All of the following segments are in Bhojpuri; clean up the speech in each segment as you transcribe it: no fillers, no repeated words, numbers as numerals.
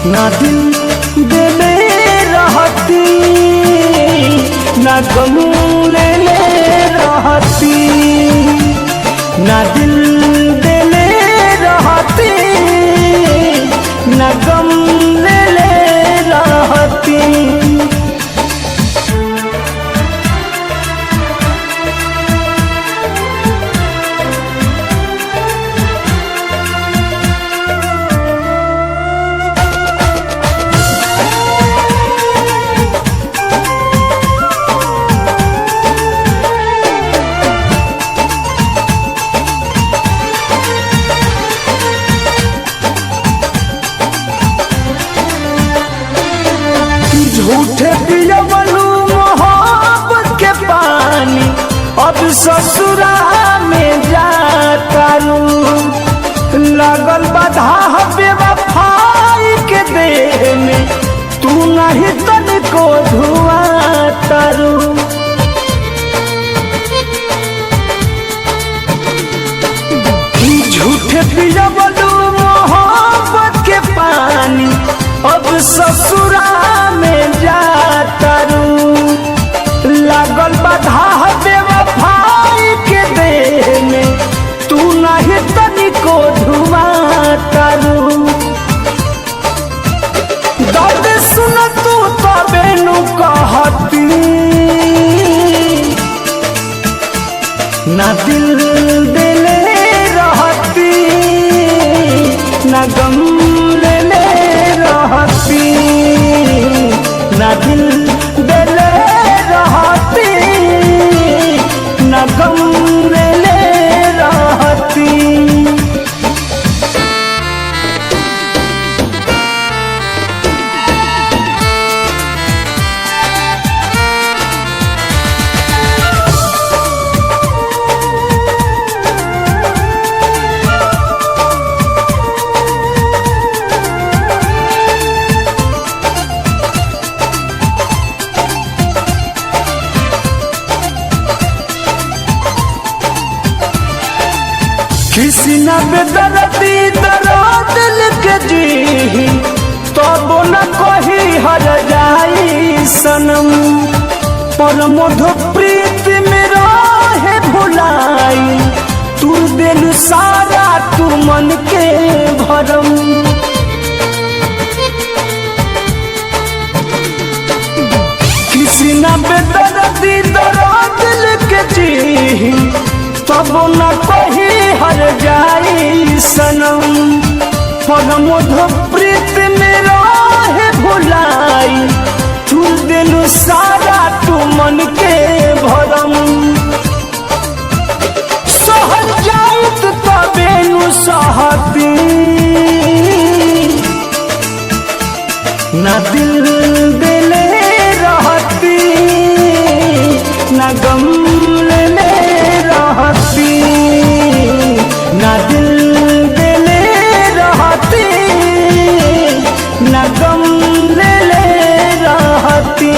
ना दिल देले रहती ना गम ले रहती, ना दिल देले रहती ना गम ले रहती। झूठे पियवलू मोहब्बत के पानी, अब ससुरा में जातारू। लगल बाधा बेवफाई के देह में, तू नहीं तनिको धुआं तारू। झूठे पियवलू मोहब्बत के पानी, अब ससुरा में जातारू। लागल बाधा बेवफाई के देह में, तू नहीं तनिको धुआं तारू। दर्द सुन तू तबे नु कहती, ना दिल देले रहती ना गम ले रहती, ना दिल देले रहती ना गम ले रहती। किसी न बेदर्दी दर्द लिख जी, तब न कोई हर जाई सनम। पर मधु प्रीत में रहे भुलाई, तू दिल सारा तू मन के भरम। किसी न बेदर्दी दर्द लिख जी, तब न कोई हर जाई सनम। पर मधु प्रीत में रहे भुलाई, तू दिल सारा तू मन के भरम। सहल जाइत तबे नु सहती, ना दिल देले रहती ना गम ले रहती, ना दिल देले रहती ना गम ले रहती।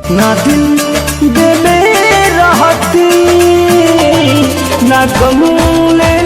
ना दिल देले रहती ना गम ले